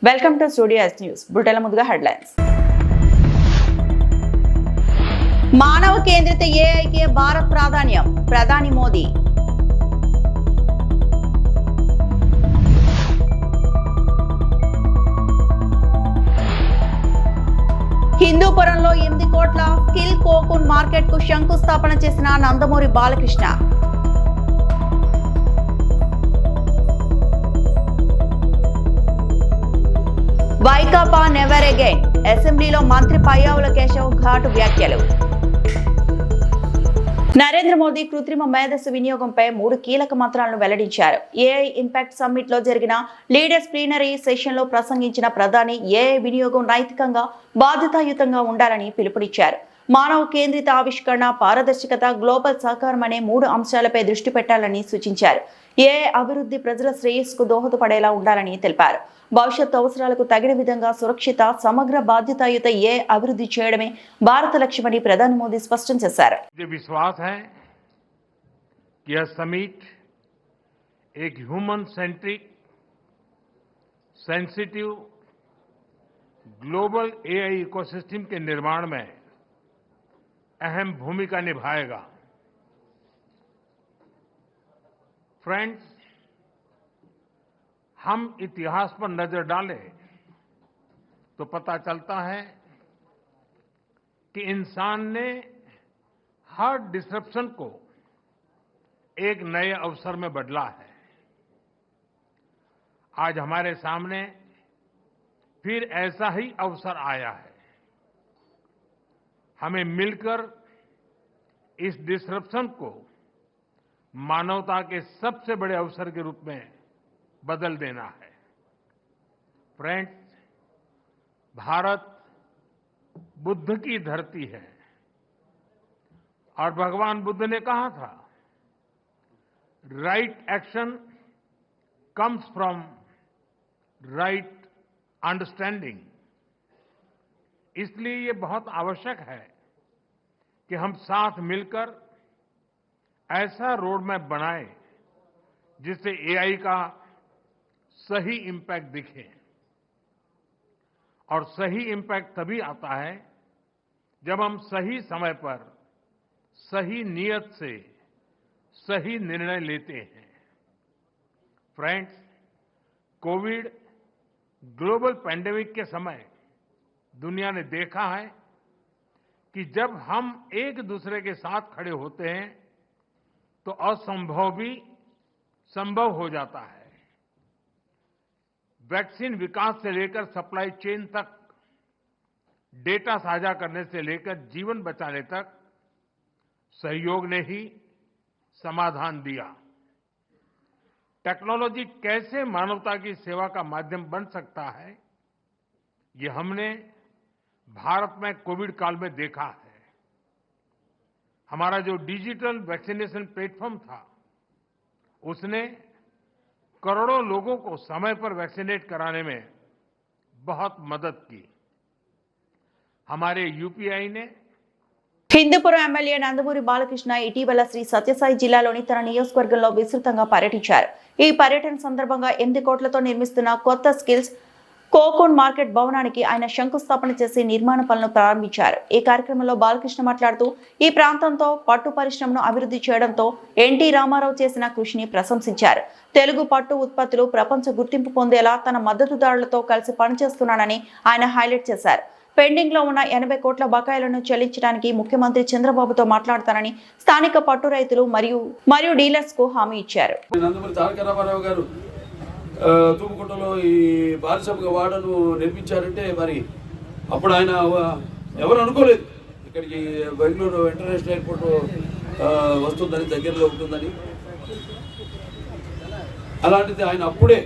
Welcome to studio S news. బులెటిన్ల ముందుగా headlines. మానవ కేంద్రిత ఏఐకే భారత్ ప్రాధాన్యం, ప్రధాని మోదీ. హిందూపురంలో 8 కోట్ల స్కిల్ కోకూన్ మార్కెట్ కు శంకుస్థాపన చేసిన నందమూరి బాలకృష్ణ. వైకాపా నెవర్ అగైన్, అసెంబ్లీలో మంత్రి పయ్యావుల కేశవ్ ఘాటు వ్యాఖ్యలు. నరేంద్ర మోదీ కృత్రిమ మేధస్సు వినియోగంపై 3 కీలక మంత్రాలను వెల్లడించారు. ఏఐ ఇంపాక్ట్ సమ్మిట్ లో జరిగిన లీడర్స్ ప్లీనరీ సెషన్ లో ప్రసంగించిన ప్రధాని ఏఐ వినియోగం నైతికంగా బాధ్యతాయుతంగా ఉండాలని పిలుపునిచ్చారు. మానవ కేంద్రిత ఆవిష్కరణ, పారదర్శకత, గ్లోబల్ సహకారం అనే 3 అంశాలపై దృష్టి పెట్టాలని సూచించారు. ఏఐ అభివృద్ధి ప్రజల శ్రేయస్సుకు దోహదపడేలా ఉండాలని తెలిపారు. భవిష్యత్ అవసరాలకు తగిన విధంగా సురక్షిత, సమగ్ర, బాధ్యతాయుత ఏఐ అభివృద్ధి చేయడమే భారత లక్ష్యమని ప్రధాని మోదీ స్పష్టం చేశారు. विश्वास है कि यह समिट एक human centric, sensitive, global AI ecosystem के निर्माण में अहम भूमिका निभाएगा. फ्रेंड्स, हम इतिहास पर नजर डालें तो पता चलता है कि इंसान ने हर डिसरप्शन को एक नए अवसर में बदला है. आज हमारे सामने फिर ऐसा ही अवसर आया है. हमें मिलकर इस डिसरप्शन को मानवता के सबसे बड़े अवसर के रूप में बदल देना है. फ्रेंड्स, भारत बुद्ध की धरती है और भगवान बुद्ध ने कहा था, right action comes from right understanding. इसलिए ये बहुत आवश्यक है कि हम साथ मिलकर ऐसा रोड मैप बनाएं जिससे एआई का सही इंपैक्ट दिखे. और सही इंपैक्ट तभी आता है जब हम सही समय पर, सही नियत से सही निर्णय लेते हैं. फ्रेंड्स, कोविड ग्लोबल पैंडेमिक के समय दुनिया ने देखा है कि जब हम एक दूसरे के साथ खड़े होते हैं तो असंभव भी संभव हो जाता है. वैक्सीन विकास से लेकर सप्लाई चेन तक, डेटा साझा करने से लेकर जीवन बचाने तक सहयोग ने ही समाधान दिया. टेक्नोलॉजी कैसे मानवता की सेवा का माध्यम बन सकता है, ये हमने भारत में कोविड काल में देखा है. हमारा जो डिजिटल वैक्सीनेशन प्लेटफॉर्म था, उसने करोड़ों लोगों को समय पर वैक्सीनेट कराने में बहुत मदद की. हमारे यूपीआई ने హిందూపురం ఎమ్మెల్యే నందమూరి బాలకృష్ణ ఇటీవల శ్రీ సత్యసాయి జిల్లాలోని తన నియోజకవర్గంలో విస్తృతంగా పర్యటించారు. ఈ పర్యటన సందర్భంగా 8 కోట్లతో నిర్మిస్తున్న కొత్త స్కిల్స్ కోకూన్ మార్కెట్ భవనానికి ఆయన శంకుస్థాపన చేసి నిర్మాణ పనులను ప్రారంభించారు. ఈ కార్యక్రమంలో బాలకృష్ణ మాట్లాడుతూ ఈ ప్రాంతంతో పట్టు పరిశ్రమను అభివృద్ధి చేయడంతో ఎన్టీ రామారావు చేసిన కృషిని ప్రశంసించారు. తెలుగు పట్టు ఉత్పత్తులు ప్రపంచ గుర్తింపు పొందేలా తన మద్దతుదారులతో కలిసి పనిచేస్తున్నానని ఆయన హైలైట్ చేశారు. పెండింగ్ లో ఉన్న 80 కోట్ల బకాయిలను చెల్లించడానికి ముఖ్యమంత్రి చంద్రబాబుతో మాట్లాడతానని స్థానిక పట్టు రైతులు మరియు డీలర్స్ కు హామీ ఇచ్చారు. తూపుకుంటలో ఈ పారిశ్రామిక వాడను నిర్మించారంటే మరి అప్పుడు ఆయన ఎవరు అనుకోలేదు ఇక్కడికి బెంగళూరు ఇంటర్నేషనల్ ఎయిర్పోర్ట్ వస్తుందని, దగ్గరలో ఉంటుందని. అలాంటిది ఆయన అప్పుడే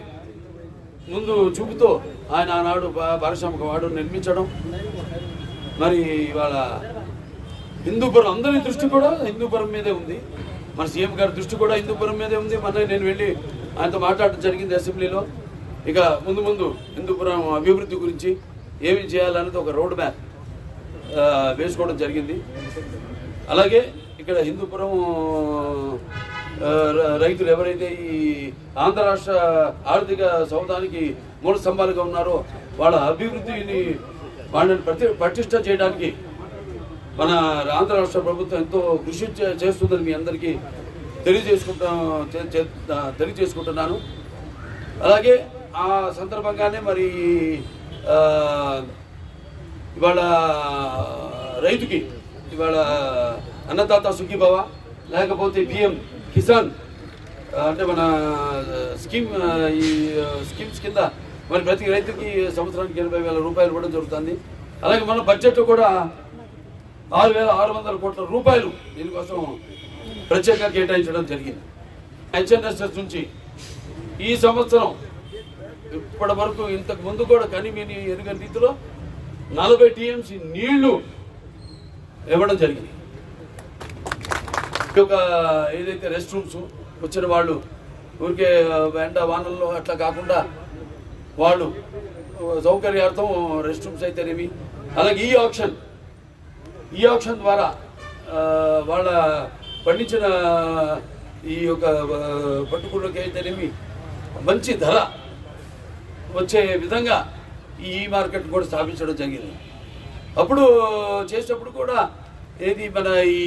ముందు చూపుతో ఆయన ఆనాడు పారిశ్రామిక వాడను నిర్మించడం. మరి ఇవాళ హిందూపురం అందరి దృష్టి కూడా హిందూపురం మీదే ఉంది. మన సీఎం గారి దృష్టి కూడా హిందూపురం మీదే ఉంది. మొన్న నేను వెళ్ళి ఆయనతో మాట్లాడడం జరిగింది అసెంబ్లీలో. ఇక ముందు హిందూపురం అభివృద్ధి గురించి ఏమి చేయాలనేది ఒక రోడ్ మ్యాప్ వేసుకోవడం జరిగింది. అలాగే ఇక్కడ హిందూపురం రైతులు ఎవరైతే ఈ ఆంధ్ర రాష్ట్ర ఆర్థిక సౌధానికి మూల స్తంభాలుగా ఉన్నారో వాళ్ళ అభివృద్ధిని వాళ్ళని పటిష్ట చేయడానికి మన ఆంధ్ర రాష్ట్ర ప్రభుత్వం ఎంతో కృషి చేస్తుందని మీ అందరికీ తెలియజేసుకుంటున్నాను. అలాగే ఆ సందర్భంగానే మరి ఇవాళ రైతుకి ఇవాళ అన్నదాత సుఖీభవ లేకపోతే పిఎం కిసాన్ అంటే మన ఈ స్కీమ్స్ కింద మరి ప్రతి రైతుకి సంవత్సరానికి 80,000 రూపాయలు ఇవ్వడం జరుగుతుంది. అలాగే మన బడ్జెట్లో కూడా 6,600 కోట్ల రూపాయలు దీనికోసం ప్రత్యేకంగా కేటాయించడం జరిగింది. హెచ్ఎన్ఎస్ఎస్ నుంచి ఈ సంవత్సరం ఇప్పటి వరకు ఇంతకు ముందు కూడా కనివిని ఎరుగని రీతిలో 40 టీఎంసీ నీళ్లు ఇవ్వడం జరిగింది. ఒక ఏదైతే రెస్ట్ రూమ్స్ వచ్చిన వాళ్ళు ఊరికే ఎండ వానల్లో అట్లా కాకుండా వాళ్ళు సౌకర్యార్థం రెస్ట్ రూమ్స్ అయితేనేమి, అలాగే ఈ ఆప్షన్ ద్వారా వాళ్ళ పండించిన ఈ యొక్క పట్టుకుళ్ళకి అయితేనేమి మంచి ధర వచ్చే విధంగా ఈ మార్కెట్ కూడా స్థాపించడం జరిగింది. అప్పుడు చేసేటప్పుడు కూడా ఏది మన ఈ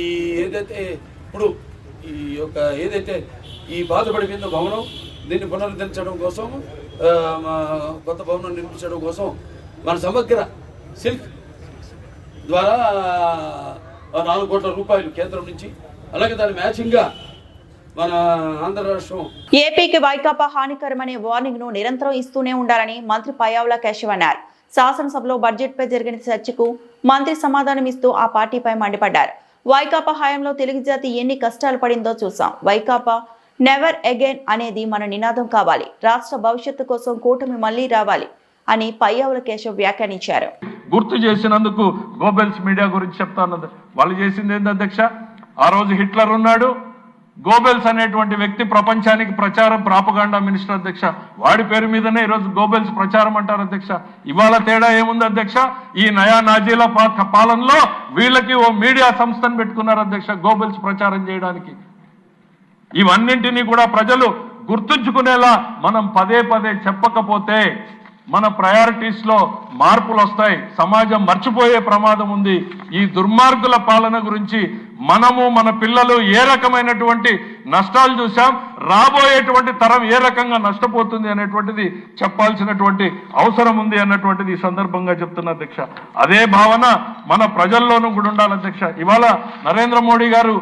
ఏదైతే ఇప్పుడు ఈ యొక్క ఏదైతే ఈ బాధపడిపోయిందో భవనం దీన్ని పునరుద్ధరించడం కోసం కొత్త భవనం నిర్మించడం కోసం మన సమగ్ర సిల్క్ ద్వారా 4 కోట్ల రూపాయలు కేంద్రం నుంచి, అలాగే దాని మ్యాచింగ్గా మన ఆంధ్ర రాష్ట్రం ఏపీకి వైకాపా హానికరమనే వార్నింగ్ ను నిరంతరం ఇస్తూనే ఉండాలని మంత్రి పయ్యావుల కేశవ్ అన్నారు. శాసనసభలో బడ్జెట్ పై జరిగిన చర్చకు మంత్రి సమాధానం ఇస్తూ ఆ పార్టీపై మండిపడ్డారు. వైకాపా హయాంలో తెలుగు జాతి ఎన్ని కష్టాలు పడిందో చూసాం. వైకాపా నెవర్ అగైన్ అనేది మన నినాదం కావాలి. రాష్ట్ర భవిష్యత్తు కోసం కూటమి మళ్లీ రావాలి అని పయ్యావుల కేశవ్ వ్యాఖ్యానించారు. గుర్తు చేసినందుకు గోబెల్స్ మీడియా గురించి చెప్తాను. వాళ్ళు చేసింది ఏంటి అధ్యక్ష? ఆ రోజు హిట్లర్ ఉన్నాడు, గోబెల్స్ అనేటువంటి వ్యక్తి ప్రపంచానికి ప్రాపగాండా మినిస్టర్ అధ్యక్ష. వాడి పేరు మీదనే ఈరోజు గోబెల్స్ ప్రచారం అంటారు అధ్యక్ష. ఇవాళ తేడా ఏముంది అధ్యక్ష? ఈ నయా నాజీల పాలనలో వీళ్ళకి ఓ మీడియా సంస్థను పెట్టుకున్నారు అధ్యక్ష గోబెల్స్ ప్రచారం చేయడానికి. ఇవన్నింటినీ కూడా ప్రజలు గుర్తుంచుకునేలా మనం పదే చెప్పకపోతే మన ప్రయారిటీస్ లో మార్పులు వస్తాయి. సమాజం మర్చిపోయే ప్రమాదం ఉంది. ఈ దుర్మార్గుల పాలన గురించి మనము మన పిల్లలు ఏ రకమైనటువంటి నష్టాలు చూసాం, రాబోయేటువంటి తరం ఏ రకంగా నష్టపోతుంది అనేటువంటిది చెప్పాల్సినటువంటి అవసరం ఉంది అన్నటువంటిది ఈ సందర్భంగా చెప్తున్నా అధ్యక్ష. అదే భావన మన ప్రజల్లోనూ కూడా ఉండాలి అధ్యక్ష. ఇవాళ నరేంద్ర మోడీ గారు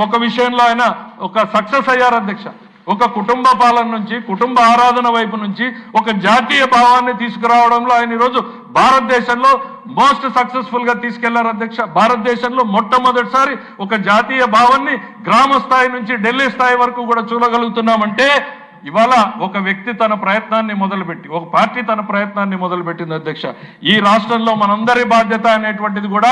ఒక విషయంలో ఆయన ఒక సక్సెస్ అయ్యారు అధ్యక్ష. ఒక కుటుంబ పాలన నుంచి, కుటుంబ ఆరాధన వైపు నుంచి ఒక జాతీయ భావాన్ని తీసుకురావడంలో ఆయన ఈరోజు భారతదేశంలో మోస్ట్ సక్సెస్ఫుల్ గా తీసుకెళ్లారు అధ్యక్ష. భారతదేశంలో మొట్టమొదటిసారి ఒక జాతీయ భావాన్ని గ్రామ స్థాయి నుంచి ఢిల్లీ స్థాయి వరకు కూడా చూడగలుగుతున్నామంటే ఇవాళ ఒక వ్యక్తి తన ప్రయత్నాన్ని మొదలుపెట్టి, ఒక పార్టీ తన ప్రయత్నాన్ని మొదలుపెట్టింది అధ్యక్ష. ఈ రాష్ట్రంలో మనందరి బాధ్యత అనేటువంటిది కూడా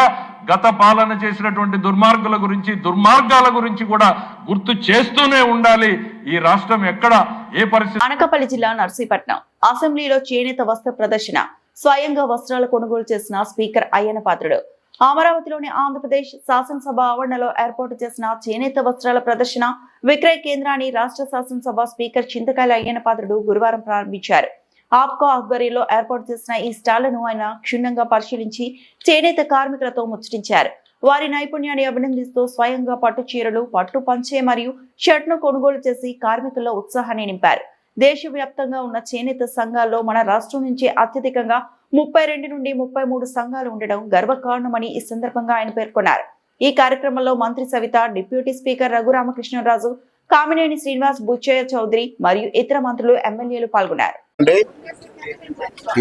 గత పాలన చేసినటువంటి దుర్మార్గుల గురించి, దుర్మార్గాల గురించి కూడా గుర్తు చేస్తూనే ఉండాలి. ఈ రాష్ట్రం ఎక్కడ ఏ పరిస్థితి. అనకాపల్లి జిల్లా నర్సీపట్నం అసెంబ్లీలో చేనేత వస్త్ర ప్రదర్శన. స్వయంగా వస్త్రాల కొనుగోలు చేసిన స్పీకర్ అయ్యన్న పాత్రుడు. అమరావతిలోని ఆంధ్రప్రదేశ్ శాసనసభ ఆవరణలో ఏర్పాటు చేసిన చేనేత వస్త్రాల ప్రదర్శన విక్రయ కేంద్రాన్ని రాష్ట్ర శాసనసభ స్పీకర్ చింతకాయల అయ్యన్న పాత్రుడు గురువారం ప్రారంభించారు. ఆప్కో ఆధ్వర్యంలో ఏర్పాటు చేసిన ఈ స్టాళ్లను ఆయన క్షుణ్ణంగా పరిశీలించి చేనేత కార్మికులతో ముచ్చటించారు. వారి నైపుణ్యాన్ని అభినందిస్తూ స్వయంగా పట్టు చీరలు, పట్టు పంచె మరియు షర్ట్ను కొనుగోలు చేసి కార్మికుల్లో ఉత్సాహాన్ని నింపారు. దేశవ్యాప్తంగా ఉన్న చేనేత సంఘాల్లో మన రాష్ట్రం నుంచి అత్యధికంగా 32 నుండి 33 సంఘాలు ఉండడం గర్వకారణమని ఈ సందర్భంగా ఆయన పేర్కొన్నారు. ఈ కార్యక్రమంలో మంత్రి సవిత, డిప్యూటీ స్పీకర్ రఘురామకృష్ణరాజు, కామినేని శ్రీనివాస్, బుచ్చయ్య చౌదరి మరియు ఇతర మంత్రులు, ఎమ్మెల్యేలు పాల్గొన్నారు.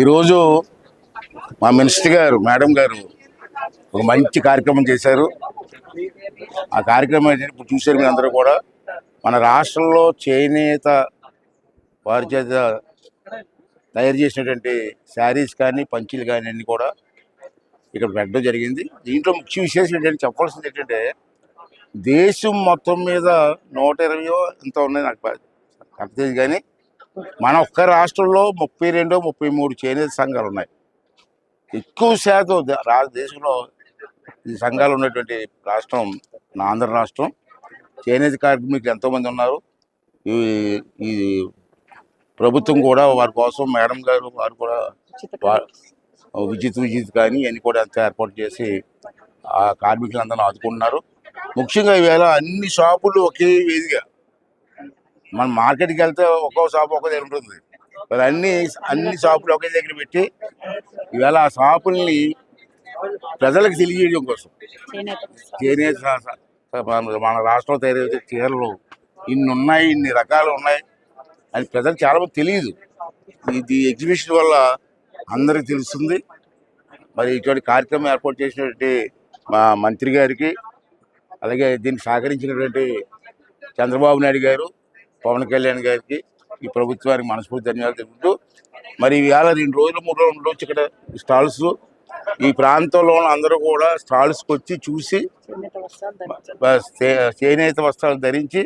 ఈరోజు మా మినిస్టర్ గారు, మేడం గారు ఒక మంచి కార్యక్రమం చేశారు. ఆ కార్యక్రమం ఇప్పుడు చూశారు మీరు అందరూ కూడా. మన రాష్ట్రంలో చేనేత వారి చేత తయారు చేసినటువంటి శారీస్ కానీ, పంచీలు కానీ అన్నీ కూడా ఇక్కడ పెట్టడం జరిగింది. దీంట్లో ముఖ్య విశేషం ఏంటంటే చెప్పాల్సింది ఏంటంటే దేశం మొత్తం మీద 120 ఎంత ఉన్నాయి నాకు తెలియదు, కానీ మన ఒక్క రాష్ట్రంలో 32, 33 చేనేత సంఘాలు ఉన్నాయి. ఎక్కువ శాతం దేశంలో ఈ సంఘాలు ఉన్నటువంటి రాష్ట్రం మన ఆంధ్ర రాష్ట్రం. చేనేత కార్మికులు ఎంతోమంది ఉన్నారు. ఈ ఈ ప్రభుత్వం కూడా వారి కోసం మేడం గారు వారు కూడా విజిత్ కానీ ఇవన్నీ కూడా అంతా ఏర్పాటు చేసి ఆ కార్మికులందరూ ఆదుకుంటున్నారు. ముఖ్యంగా ఈవేళ అన్ని షాపులు ఒకే వేదిగా, మనం మార్కెట్కి వెళ్తే ఒక్కో షాపు ఒక్కో దగ్గర ఉంటుంది. మరి అన్ని షాపులు ఒకే దగ్గర పెట్టి ఈవేళ ఆ షాపుల్ని ప్రజలకు తెలియజేయడం కోసం చేనేత మన రాష్ట్రంలో తయారయ్యే చీరలు ఇన్ని ఉన్నాయి, ఇన్ని రకాలు ఉన్నాయి అని ప్రజలకు చాలా మంది తెలియదు. ఇది ఎగ్జిబిషన్ వల్ల అందరికి తెలుస్తుంది. మరి ఇటువంటి కార్యక్రమం ఏర్పాటు చేసినటువంటి మా మంత్రి గారికి, అలాగే దీన్ని సహకరించినటువంటి చంద్రబాబు నాయుడు గారు, పవన్ కళ్యాణ్ గారికి, ఈ ప్రభుత్వానికి మనస్ఫూర్తి ధన్యవాదాలు తెలుపుతూ, మరి ఇవాళ 2 రోజులు 3 రోజులు ఉండొచ్చు ఇక్కడ స్టాల్స్. ఈ ప్రాంతంలో అందరూ కూడా స్టాల్స్కి వచ్చి చూసి చేనేత వస్త్రాలు ధరించి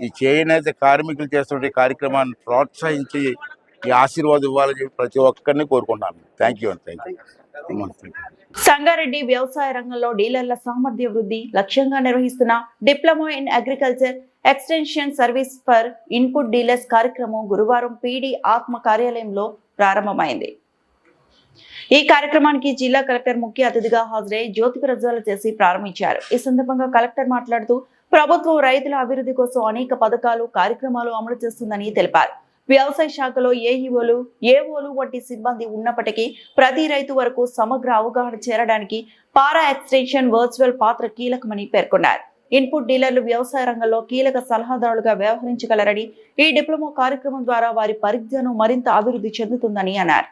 ఈ చేనేత కార్మికులు చేస్తున్న కార్యక్రమాన్ని ప్రోత్సహించి ఈ ఆశీర్వాదం ఇవ్వాలని చెప్పి ప్రతి ఒక్కరిని కోరుకుంటున్నాను. Thank you. సంగారెడ్డి వ్యవసాయ రంగంలో డీలర్ల సామర్థ్య వృద్ధి లక్ష్యంగా నిర్వహిస్తున్న diploma in agriculture extension service for input dealers కార్యక్రమం గురువారం పీడీ ఆత్మ కార్యాలయంలో ప్రారంభమైంది. ఈ కార్యక్రమానికి జిల్లా కలెక్టర్ ముఖ్య అతిథిగా హాజరై జ్యోతి ప్రజ్వలన చేసి ప్రారంభించారు. ఈ సందర్భంగా కలెక్టర్ మాట్లాడుతూ ప్రభుత్వం రైతుల అభివృద్ధి కోసం అనేక పథకాలు, కార్యక్రమాలు అమలు చేస్తుందని తెలిపారు. వ్యవసాయ శాఖలో ఏఈఓలు, ఏఓలు వంటి సిబ్బంది ఉన్నప్పటికీ ప్రతి రైతు వరకు సమగ్ర అవగాహన చేరడానికి పారా ఎక్స్టెన్షన్ వర్చువల్ పాత్ర కీలకమని పేర్కొన్నారు. ఇన్పుట్ డీలర్లు వ్యవసాయ రంగంలో కీలక సలహాదారులుగా వ్యవహరించగలరని, ఈ డిప్లొమా కార్యక్రమం ద్వారా వారి పరిజ్ఞానం మరింత అభివృద్ధి చెందుతుందని అన్నారు.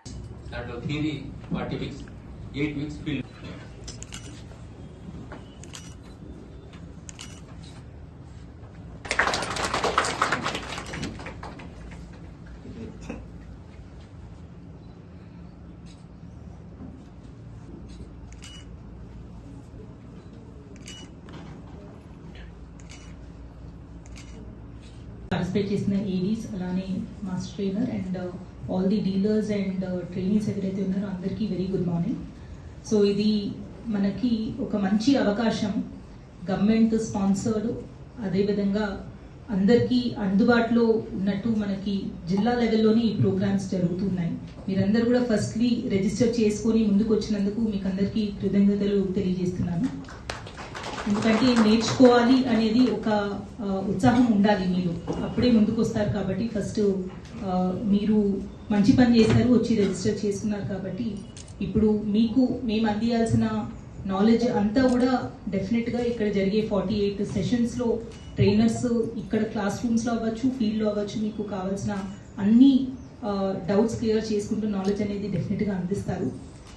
పార్టిసిపేట్ చేసిన ఏడీస్, అలానే master trainer and all the dealers and trainees ఎవరైతే ఉన్నారో అందరికీ వెరీ గుడ్ మార్నింగ్. సో ఇది మనకి ఒక మంచి అవకాశం, గవర్నమెంట్ స్పాన్సర్డ్, అదేవిధంగా అందరికీ అందుబాటులో ఉన్నట్టు మనకి జిల్లా లెవెల్లోనే ఈ ప్రోగ్రామ్స్ జరుగుతున్నాయి. మీరందరూ కూడా ఫస్ట్లీ రిజిస్టర్ చేసుకొని ముందుకు వచ్చినందుకు మీకు అందరికీ కృతజ్ఞతలు తెలియజేస్తున్నాను. ఎందుకంటే నేర్చుకోవాలి అనేది ఒక ఉత్సాహం ఉండాలి మీరు, అప్పుడే ముందుకు వస్తారు. కాబట్టి ఫస్ట్ మీరు మంచి పని చేశారు, వచ్చి రిజిస్టర్ చేసుకున్నారు. కాబట్టి ఇప్పుడు మీకు మేము అందియాల్సిన నాలెడ్జ్ అంతా కూడా డెఫినెట్గా ఇక్కడ జరిగే 48 సెషన్స్లో ట్రైనర్స్ ఇక్కడ క్లాస్ రూమ్స్లో అవ్వచ్చు, ఫీల్డ్లో అవ్వచ్చు, మీకు కావాల్సిన అన్ని డౌట్స్ క్లియర్ చేసుకుంటూ నాలెడ్జ్ అనేది డెఫినెట్గా అందిస్తారు.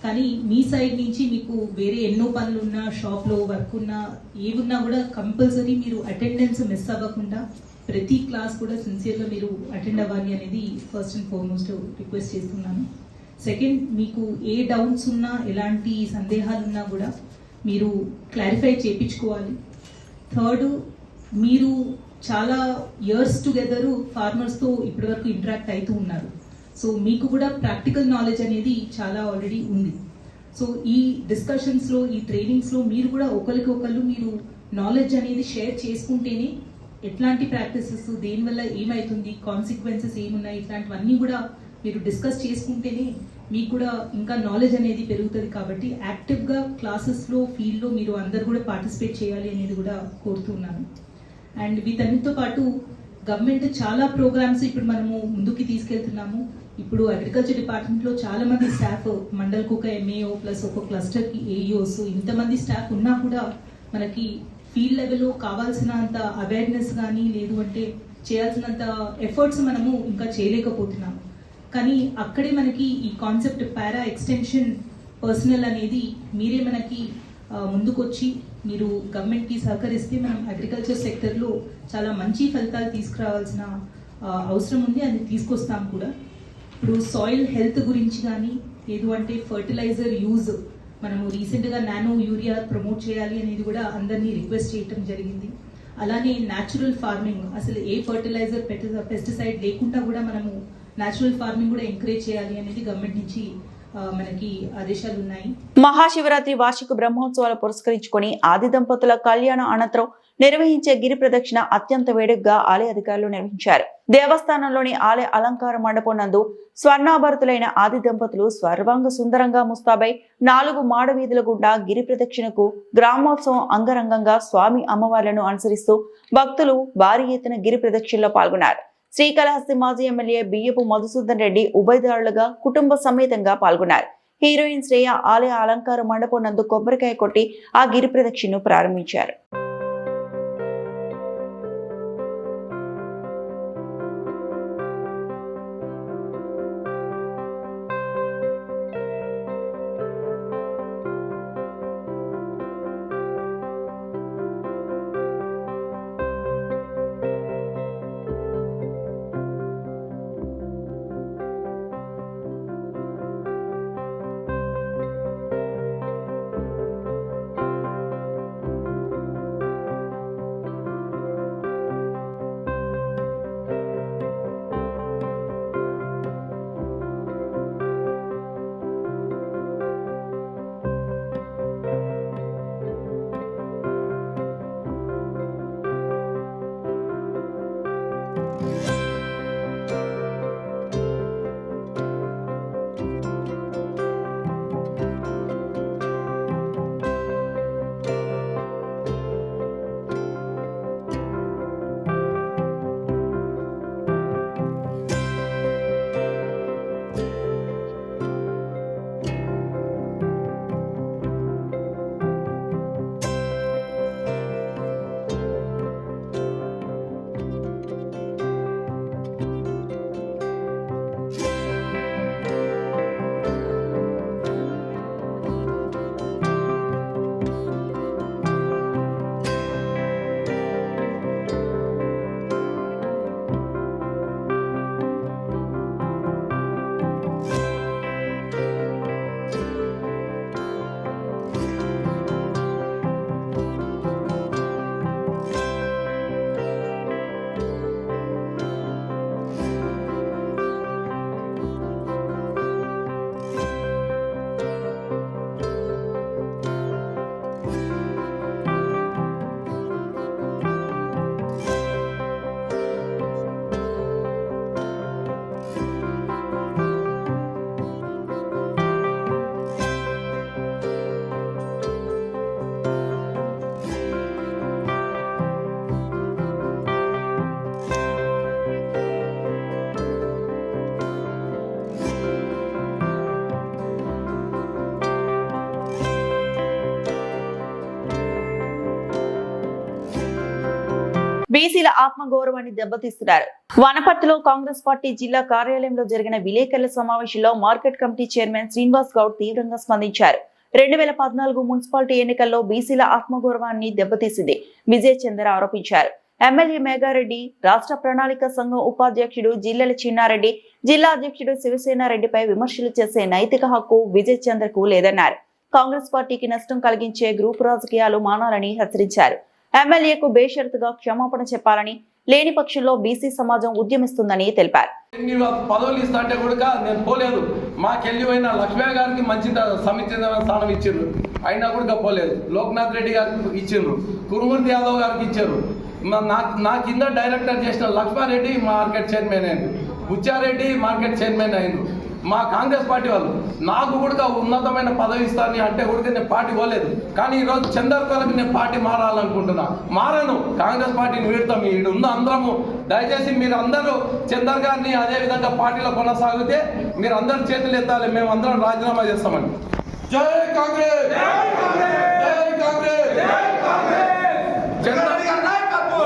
కానీ మీ సైడ్ నుంచి మీకు వేరే ఎన్నో పనులు ఉన్నా, షాప్లో వర్క్ ఉన్నా, ఏమున్నా కూడా కంపల్సరీ మీరు అటెండెన్స్ మిస్ అవ్వకుండా ప్రతి క్లాస్ కూడా సిన్సియర్గా మీరు అటెండ్ అవ్వాలి అనేది ఫస్ట్ అండ్ ఫార్మోస్ట్ రిక్వెస్ట్ చేస్తున్నాను. సెకండ్, మీకు ఏ డౌట్స్ ఉన్నా, ఎలాంటి సందేహాలు ఉన్నా కూడా మీరు క్లారిఫై చేయించుకోవాలి. థర్డ్, మీరు చాలా ఇయర్స్ టుగెదర్ ఫార్మర్స్తో ఇప్పటివరకు ఇంటరాక్ట్ అవుతూ ఉన్నారు. సో మీకు కూడా ప్రాక్టికల్ నాలెడ్జ్ అనేది చాలా ఆల్రెడీ ఉంది. సో ఈ డిస్కషన్స్లో, ఈ ట్రైనింగ్స్లో మీరు కూడా ఒకరికొకరు మీరు నాలెడ్జ్ అనేది షేర్ చేసుకుంటేనే ఎట్లాంటి ప్రాక్టీసెస్, దేనివల్ల ఏమవుతుంది, కాన్సిక్వెన్సెస్ ఏమున్నాయి, ఇట్లాంటివన్నీ కూడా మీరు డిస్కస్ చేసుకుంటేనే మీకు కూడా ఇంకా నాలెడ్జ్ అనేది పెరుగుతుంది. కాబట్టి యాక్టివ్గా క్లాసెస్లో, ఫీల్డ్లో మీరు అందరు కూడా పార్టిసిపేట్ చేయాలి అనేది కూడా కోరుతున్నాను. అండ్ వీటన్నిటితో పాటు గవర్నమెంట్ చాలా ప్రోగ్రామ్స్ ఇప్పుడు మనము ముందుకి తీసుకెళ్తున్నాము. ఇప్పుడు అగ్రికల్చర్ డిపార్ట్మెంట్లో చాలా మంది స్టాఫ్, మండల్కి ఒక ఎంఏఓ ప్లస్ ఒక క్లస్టర్కి ఏఈఓస్, ఇంతమంది స్టాఫ్ ఉన్నా కూడా మనకి ఫీల్డ్ లెవెల్లో కావాల్సినంత అవేర్నెస్ కానీ, లేదు అంటే చేయాల్సినంత ఎఫర్ట్స్ మనము ఇంకా చేయలేకపోతున్నాము. కానీ అక్కడే మనకి ఈ కాన్సెప్ట్ పారా ఎక్స్టెన్షన్ పర్సనల్ అనేది మీరే మనకి ముందుకొచ్చి మీరు గవర్నమెంట్కి సహకరిస్తే మనం అగ్రికల్చర్ సెక్టర్లో చాలా మంచి ఫలితాలు తీసుకురావాల్సిన అవసరం ఉంది, అది తీసుకొస్తాం కూడా. ఇప్పుడు సాయిల్ హెల్త్ గురించి కానీ, లేదు అంటే ఫర్టిలైజర్ యూజ్ మనము రీసెంట్గా నానో యూరియా ప్రమోట్ చేయాలి అనేది కూడా అందరినీ రిక్వెస్ట్ చేయటం జరిగింది. అలానే న్యాచురల్ ఫార్మింగ్, అసలు ఏ ఫర్టిలైజర్, పెస్టిసైడ్ లేకుండా కూడా మనము న్యాచురల్ ఫార్మింగ్ కూడా ఎంకరేజ్ చేయాలి అనేది గవర్నమెంట్ నుంచి మనకి ఆదేశాలు ఉన్నాయి. మహాశివరాత్రి వార్షిక బ్రహ్మోత్సవాలు పురస్కరించుకొని ఆది దంపతుల కళ్యాణ అనంతరం నిర్వహించే గిరి ప్రదక్షిణ అత్యంత వేడుకగా ఆలయ అధికారులు నిర్వహించారు. దేవస్థానంలోని ఆలయ అలంకార మండపం నందు స్వర్ణాభరితులైన ఆది దంపతులు సర్వాంగ సుందరంగా ముస్తాబై 4 మాడ వీధుల గుండా గిరి ప్రదక్షిణకు గ్రామోత్సవం అంగరంగంగా స్వామి అమ్మవార్లను అనుసరిస్తూ భక్తులు భారీ ఎత్తున గిరి ప్రదక్షిణలో పాల్గొన్నారు. శ్రీకాళహస్తి మాజీ ఎమ్మెల్యే బియ్యపు మధుసూదన్ రెడ్డి ఉభయదారులుగా కుటుంబ సమేతంగా పాల్గొన్నారు. హీరోయిన్ శ్రేయ ఆలయ అలంకార మండపం నందు కొబ్బరికాయ కొట్టి ఆ గిరి ప్రదక్షిణను ప్రారంభించారు. బీసీల ఆత్మగౌరవాన్ని దెబ్బతీస్తున్నారు. వనపర్తిలో కాంగ్రెస్ పార్టీ జిల్లా కార్యాలయంలో జరిగిన విలేకరుల సమావేశంలో market committee chairman Srinivas Goud తీవ్రంగా స్పందించారు. 2014 మున్సిపాలిటీ ఎన్నికల్లో బీసీల ఆత్మగౌరవాన్ని దెబ్బతీసింది విజయ్ చంద్ర ఆరోపించారు. ఎమ్మెల్యే మేఘారెడ్డి, రాష్ట్ర ప్రణాళిక సంఘం ఉపాధ్యక్షుడు జిల్లెల చిన్నారెడ్డి, జిల్లా అధ్యక్షుడు శివసేన రెడ్డిపై విమర్శలు చేసే నైతిక హక్కు విజయ్ చంద్రకు లేదన్నారు. కాంగ్రెస్ పార్టీకి నష్టం కలిగించే గ్రూప్ రాజకీయాలు మానాలని హెచ్చరించారు. ఎమ్మెల్యేకు బేషరతుగా క్షమాపణ చెప్పాలని, లేని పక్షంలో బీసీ సమాజం ఉద్యమిస్తుందని తెలిపారు. పదవులు ఇస్తా అంటే కూడా నేను పోలేదు. మాకెళ్ళి పోయిన లక్ష్మయ్య గారికి మంచి సమితి స్థానం ఇచ్చిండ్రు, అయినా కూడా పోలేదు. లోక్నాథ్ రెడ్డి గారికి ఇచ్చిండ్రు, కురుమూర్తి యాదవ్ గారికి ఇచ్చారు. నా కింద డైరెక్టర్ చేసిన లక్ష్మారెడ్డి మార్కెట్ చైర్మన్ అయింది, బుచ్చారెడ్డి మార్కెట్ చైర్మన్ అయింది. మా కాంగ్రెస్ పార్టీ వాళ్ళు నాకు కూడా ఉన్నతమైన పదవి ఇస్తాను అంటే కూడా నేను పార్టీ పోలేదు. కానీ ఈరోజు చందర్ కొరకు నేను పార్టీ మారాలనుకుంటున్నా. మారాను, కాంగ్రెస్ పార్టీని వీడతాం. ఈడు ఉన్న అందరము దయచేసి మీరు అందరూ చందర్ గారిని అదేవిధంగా పార్టీలో కొనసాగితే మీరు అందరూ చేతులు ఎత్తాలి, మేము అందరం రాజీనామా చేస్తామని. జై కాంగ్రెస్, జై కాంగ్రెస్, జై కాంగ్రెస్. చందర్ గారి నాయకత్వం,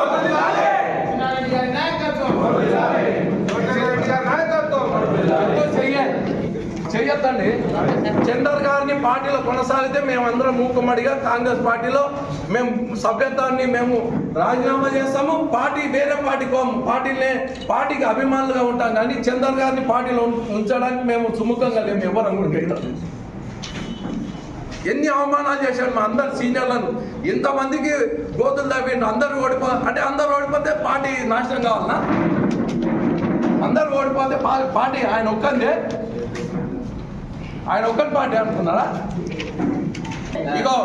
చెయ్యొద్దండి. చందర్ గారిని పార్టీలో కొనసాగితే మేమందరం మూకుమ్మడిగా కాంగ్రెస్ పార్టీలో మేము సభ్యత్వాన్ని మేము రాజీనామా చేస్తాము. పార్టీ వేరే పార్టీకి అభిమానులుగా ఉంటాం, కానీ చందర్ గారిని పార్టీలో ఉంచడానికి మేము సుముఖంగా లేము. ఎవరు కూడా ఎన్ని అవమానాలు చేశాడు మా అందరు సీనియర్లను, ఎంతమందికి గోతులు తవ్విండు. అందరూ ఓడిపోతే పార్టీ నాశనం కావాలన్నా? అందరూ ఓడిపోతే పార్టీ ఆయన ఒక్కరి పార్టీ అనుకున్నారా? ఇగో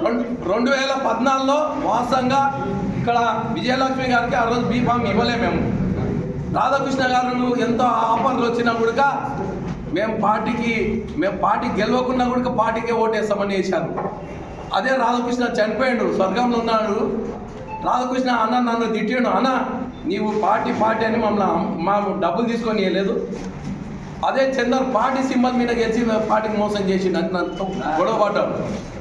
2014లో వాస్తవంగా ఇక్కడ విజయలక్ష్మి గారికి ఆ రోజు బీఫామ్ ఇవ్వలే మేము. రాధాకృష్ణ గారు ఎంతో ఆఫర్లు వచ్చినా కూడా మేము పార్టీ గెలవకున్నా కూడా పార్టీకే ఓటేస్తామని వేశారు. అదే రాధాకృష్ణ చనిపోయాడు, స్వర్గంలో ఉన్నాడు. రాధాకృష్ణ అన్న నన్ను తిట్టాడు, అన్న నీవు పార్టీ అని మా డబ్బులు తీసుకొని ఇవ్వలేదు. అదే చందర్ పార్టీ సింబల్ మీద గెలిచి పార్టీకి మోసం చేసి నన్ను గొడవ పడ్డాడు.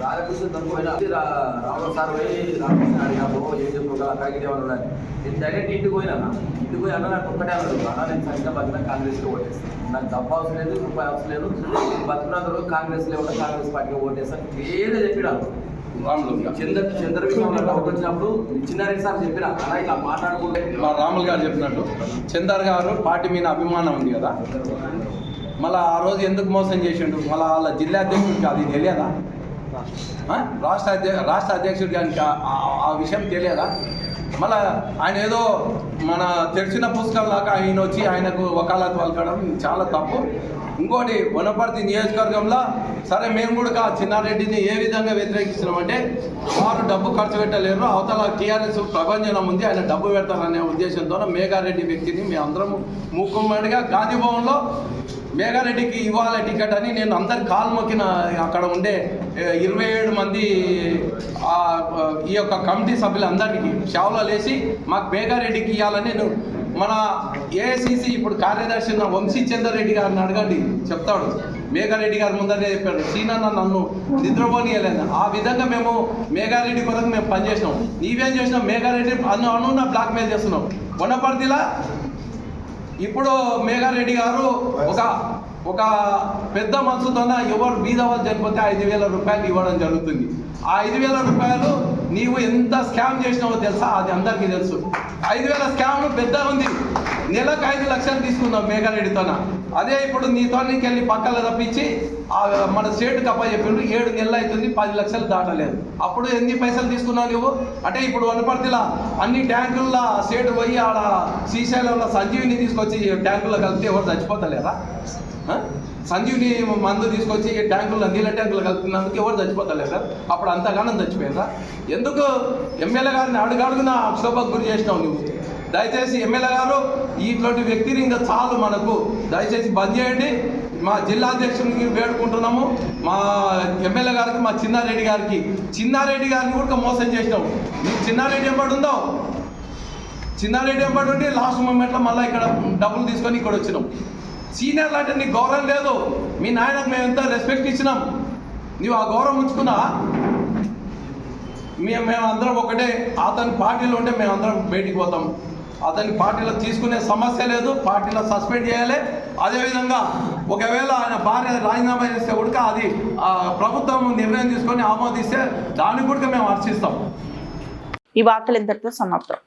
రాధాకృష్ణ తక్కువైనా రామరావు సార్ పోయి రామకృష్ణ అడిగినప్పుడు ఏం చెప్పుకోగా ప్యాకెట్ ఏమన్నా నేను డైరెక్ట్ ఇంటికి పోయినా అన్న నాకు ఒక్కటే అన్నాడు, అన్న నేను సంఖ్య బతికిన కాంగ్రెస్లో ఓటేస్తాను, నాకు డబ్బు అవసరం లేదు, రూపాయి అవసరం లేదు, బతికినందరూ కాంగ్రెస్లో ఉన్న కాంగ్రెస్ పార్టీకి ఓటేస్తాను ఏదో చెప్పినాడు. చంద్ర డౌట్ వచ్చినప్పుడు చిన్నారెడ్డి సార్ చెప్పిన అలా ఇలా మాట్లాడుకుంటే మా రాములు గారు చెప్పినట్టు చందర్ గారు పార్టీ మీద అభిమానం ఉంది కదా, మళ్ళీ ఆ రోజు ఎందుకు మోసం చేసిండు, మళ్ళీ వాళ్ళ జిల్లా అధ్యక్షుడికి అది తెలియదా, రాష్ట్ర అధ్యక్షుడి గారికి ఆ విషయం తెలియదా? మళ్ళీ ఆయన ఏదో మన తెలిసిన పుస్తకం లాగా ఆయన వచ్చి ఆయనకు వకాలత్ పలకడం చాలా తప్పు. ఇంకోటి వనపర్తి నియోజకవర్గంలో సరే మేము కూడా చిన్నారెడ్డిని ఏ విధంగా వ్యతిరేకిస్తున్నామంటే వారు డబ్బు ఖర్చు పెట్టలేరు, అవతల టీఆర్ఎస్ ప్రభంజనం ఉంది, ఆయన డబ్బు పెడతారనే ఉద్దేశంతో మేఘారెడ్డి వ్యక్తిని మేము అందరం మూకుమ్మడిగా గాంధీ భవన్లో మేఘారెడ్డికి ఇవ్వాలి టికెట్ అని నేను అందరికి కాలు మొక్కిన. అక్కడ ఉండే 27 మంది ఈ యొక్క కమిటీ సభ్యులందరికీ షావులో వేసి మాకు మేఘారెడ్డికి ఇవ్వాలని నేను మన ఏఐసిసి ఇప్పుడు కార్యదర్శి వంశీ చందర్ రెడ్డి గారిని అడగండి చెప్తాడు. మేఘారెడ్డి గారి ముందరే చెప్పాడు, సీనన్న నన్ను నిద్రపోనియలేదు. ఆ విధంగా మేము మేఘారెడ్డి కొరకు మేము పనిచేసినాం. నీవేం చేసినాం, మేఘారెడ్డి అన్న బ్లాక్మెయిల్ చేస్తున్నాం. వనపర్తిలా ఇప్పుడు మేఘారెడ్డి గారు ఒక పెద్ద మనసుతో ఎవరు బీదవాళ్ళు చనిపోతే 5,000 రూపాయలు ఇవ్వడం జరుగుతుంది. ఆ 5,000 రూపాయలు నీవు ఎంత స్కామ్ చేసినావో తెలుసా, అది అందరికీ తెలుసు. 5,000 స్కామ్ పెద్ద ఉంది, నెలకు 5 లక్షలు తీసుకున్నాం మేఘారెడ్డితోన. అదే ఇప్పుడు నీతోనికి వెళ్ళి పక్కన తప్పించి మన స్టేట్కి అప్ప చెప్పిండు 7 నెలలు అవుతుంది, 10 లక్షలు దాటలేదు. అప్పుడు ఎన్ని పైసలు తీసుకున్నావు నువ్వు అంటే? ఇప్పుడు వనపర్తిలో అన్ని ట్యాంకుల్లో స్టేట్ పోయి ఆడ శ్రీశైలంలో సంజీవిని తీసుకొచ్చి ట్యాంకుల్లో కలిపితే ఎవరు చచ్చిపోతలేరా? సంజీవిని మందు తీసుకొచ్చి ట్యాంకుల్లో నీళ్ళ ట్యాంకులు కలుపుతున్నందుకు ఎవరు చచ్చిపోతలేరా? అప్పుడు అంతగానం చచ్చిపోయారా? ఎందుకు ఎమ్మెల్యే గారిని అడుగడుగున క్షోభకు గురి చేసినావు నువ్వు? దయచేసి ఎమ్మెల్యే గారు ఇటువంటి వ్యక్తిని ఇంకా చాలు మనకు, దయచేసి బంద్ చేయండి. మా జిల్లా అధ్యక్షుడికి వేడుకుంటున్నాము, మా ఎమ్మెల్యే గారికి, మా చిన్నారెడ్డి గారిని కూడా మోసం చేసినావు. నీకు చిన్నారెడ్డి ఎంబడి ఉండి లాస్ట్ మూమెంట్లో మళ్ళీ ఇక్కడ డబ్బులు తీసుకొని ఇక్కడ వచ్చినాం. సీనియర్లు అంటే నీకు గౌరవం లేదు. మీ నాయనకు మేము ఎంత రెస్పెక్ట్ ఇచ్చినాం, నీవు ఆ గౌరవం ఉంచుకున్నా? మేమందరం ఒకటే, అతని పార్టీలో ఉంటే మేమందరం బయటికి పోతాం. అతని పార్టీలో తీసుకునే సమస్య లేదు, పార్టీలో సస్పెండ్ చేయాలి. అదేవిధంగా ఒకవేళ ఆయన భార్య రాజీనామా చేస్తే కూడా అది ప్రభుత్వం నిర్ణయం తీసుకొని ఆమోదిస్తే దాన్ని కూడా మేము హర్షిస్తాం. ఈ వార్తలు ఇంతటితో సమాప్తం.